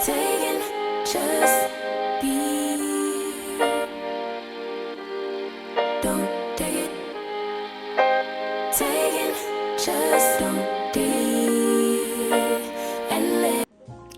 taking, just be. Don't take it. Taking, just don't be. And let.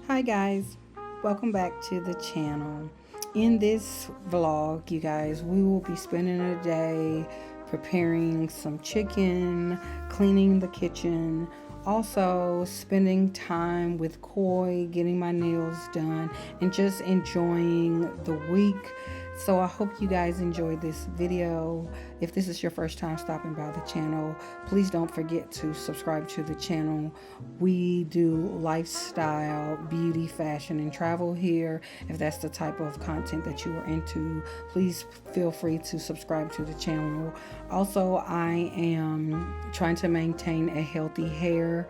Hi guys, welcome back to the channel. In this vlog, you guys, we will be spending a day preparing some chicken, cleaning the kitchen, also spending time with Koi, getting my nails done, and just enjoying the week. So I hope you guys enjoyed this video. If this is your first time stopping by the channel, please don't forget to subscribe to the channel. We do lifestyle, beauty, fashion, and travel here. If that's the type of content that you are into, please feel free to subscribe to the channel. Also, I am trying to maintain a healthy hair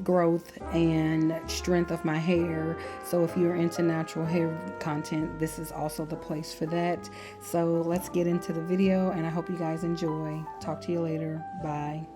growth and strength of my hair. So if you're into natural hair content, this is also the place for that. So let's get into the video, and I hope you guys enjoy. Talk to you later. Bye.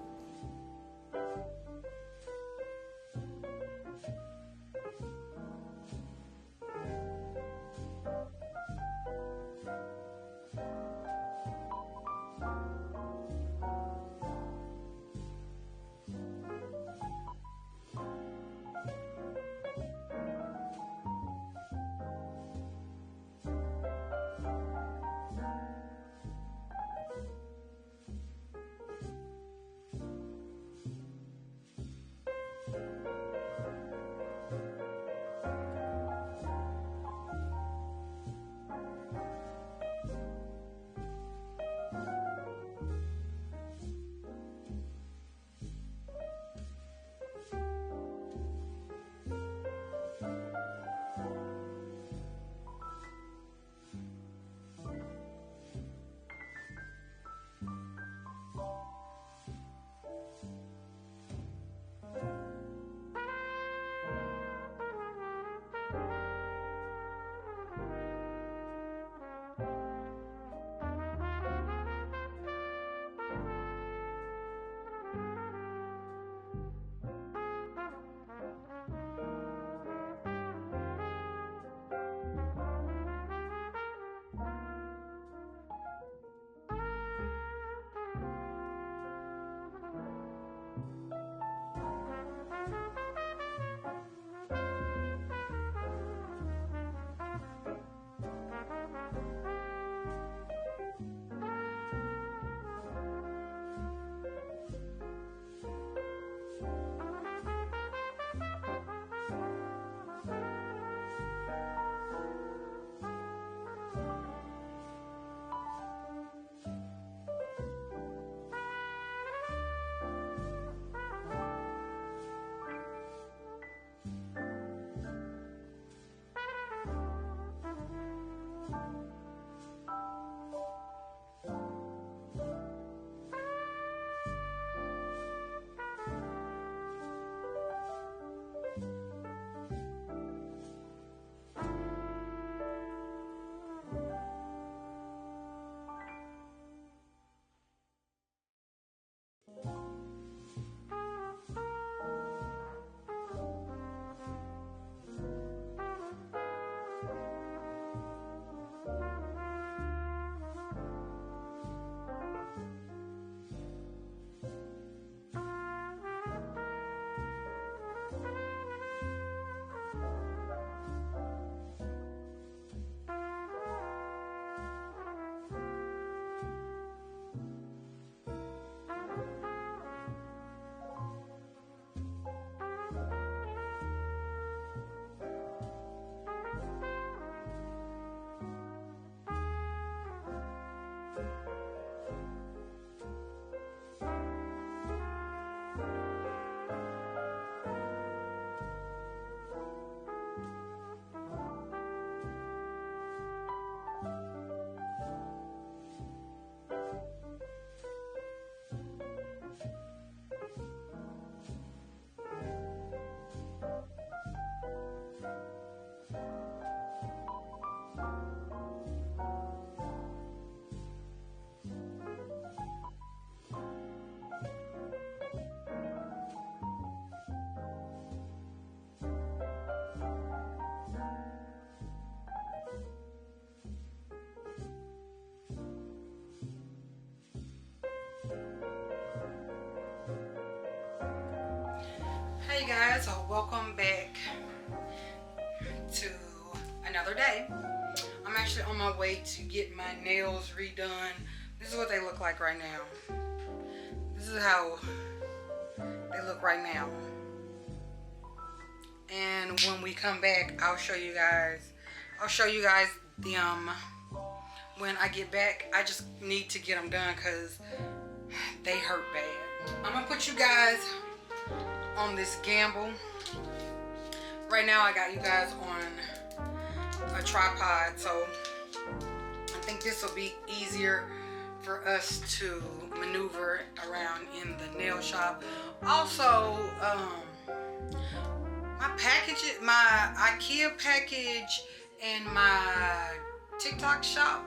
Hey guys, welcome back to another day. I'm actually on my way to get my nails redone. This is what they look like right now. This is how they look right now. And when we come back, I'll show you guys them when I get back. I just need to get them done because they hurt bad. I'm gonna put you guys on this gamble. Right now I got you guys on a tripod, so I think this will be easier for us to maneuver around in the nail shop. Also, my package, my IKEA package and my TikTok shop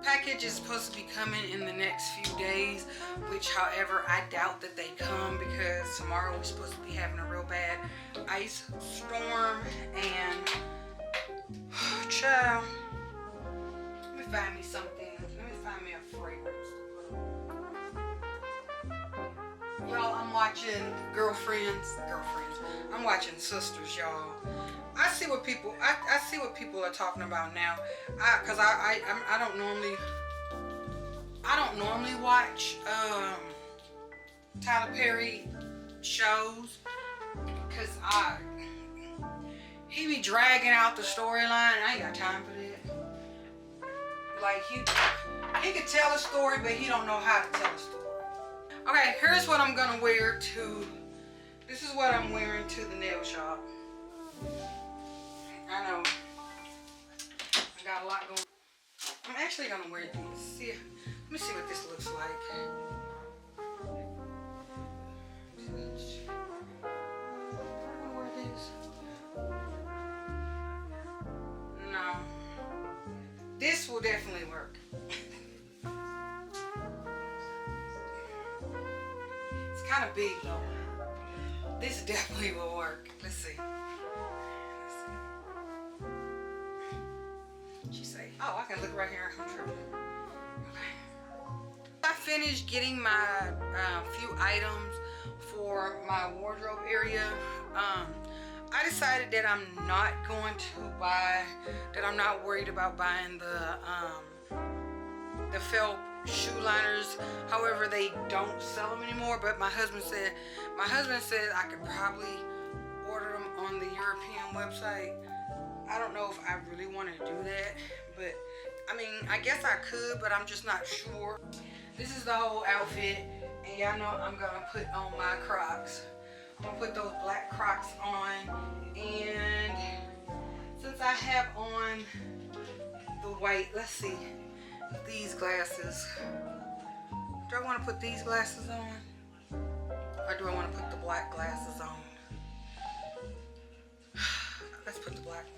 package is supposed to be coming in the next few days, which however I doubt that they come because tomorrow we're supposed to be having a real bad ice storm. And child, let me find me something. Let me find me a fragrance to put on. Y'all, I'm watching girlfriends. I'm watching sisters, y'all. I see what people are talking about now. Cause I don't normally watch Tyler Perry shows, cause he be dragging out the storyline. I ain't got time for that. Like he could tell a story, but he don't know how to tell a story. Okay, here's what I'm gonna wear to. This is what I'm wearing to the nail shop. I know. I got a lot going. I'm actually gonna wear these. See, let me see what this looks like. I'm gonna wear this. No. This will definitely work. It's kind of big though. This definitely will work. Let's see. She say, oh, I can look right here. I'm tripping. Okay. I finished getting my few items for my wardrobe area. I decided that I'm not going to buy, that I'm not worried about buying the felt shoe liners. However, they don't sell them anymore, but my husband said I could probably order them on the European website. I don't know if I really want to do that, but I mean, I guess I could, but I'm just not sure. This is the whole outfit, and y'all know I'm gonna put on my Crocs. I'm gonna put those black Crocs on, and since I have on the white, let's see, these glasses. Do I want to put these glasses on, or do I want to put the black glasses on? Let's put the black ones on.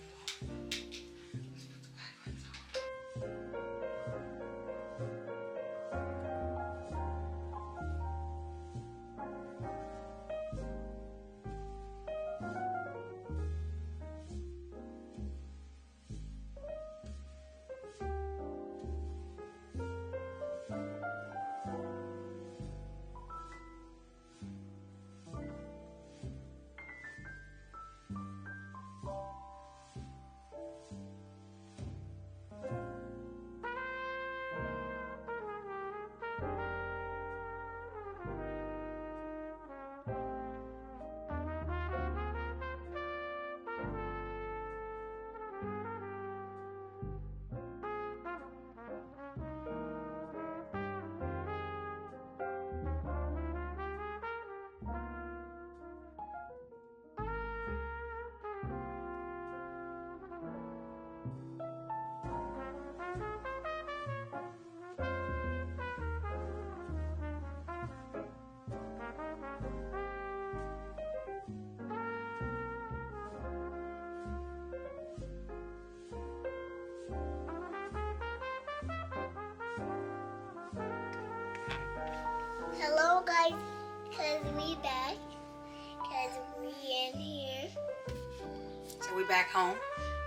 Hello guys, cause we back, cause we in here, So we back home.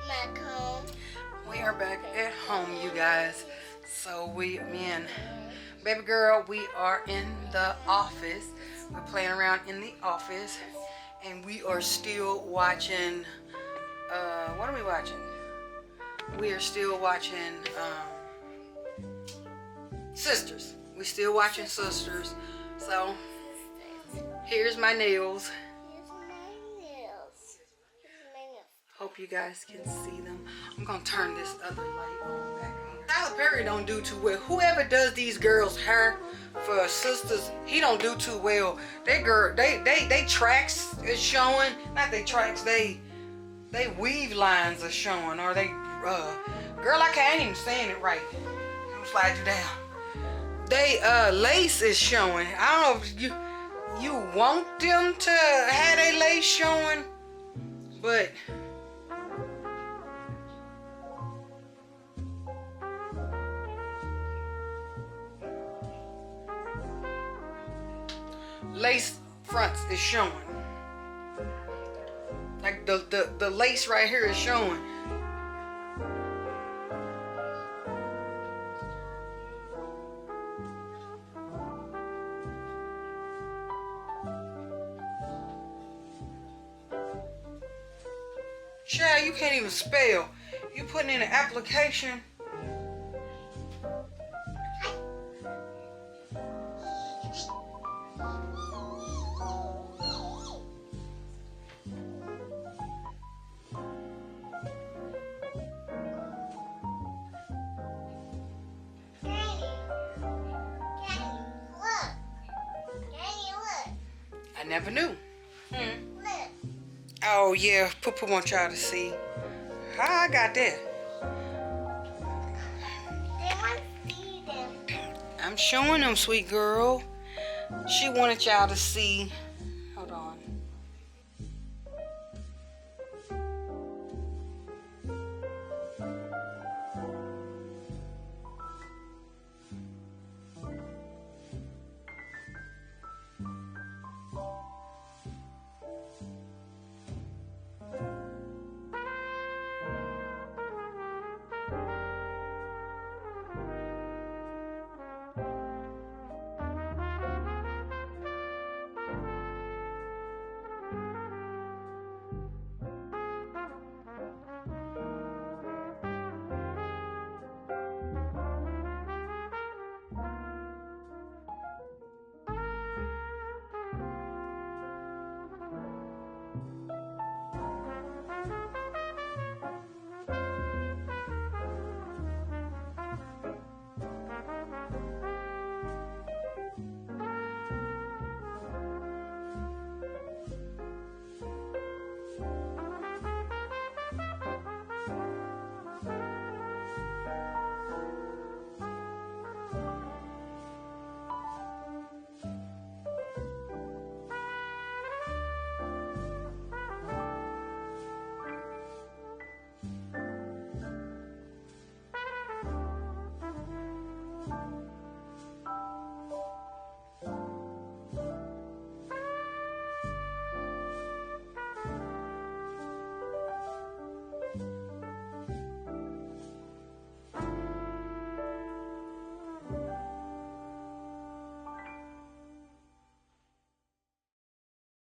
back home. We are back at home, you guys. So me and baby girl, we are in the office. We're playing around in the office, And we are still watching, what are we watching? We are still watching Sisters. We're still watching Sisters. So here's my nails. Here's my nails. Here's my nails. Hope you guys can see them. I'm gonna turn this other light on back here. Tyler Perry don't do too well. Whoever does these girls' hair for Sisters, he don't do too well. They tracks is showing. Not they tracks. They weave lines are showing. Or they girl, I can't even stand it right. I'm gonna slide you down. They lace is showing. I don't know if you want them to have their lace showing, but lace fronts is showing. Like the lace right here is showing. Child, you can't even spell. You putting in an application. I never knew. Oh yeah, Poo-Poo want y'all to see. How I got that? They want to see them. I'm showing them, sweet girl. She wanted y'all to see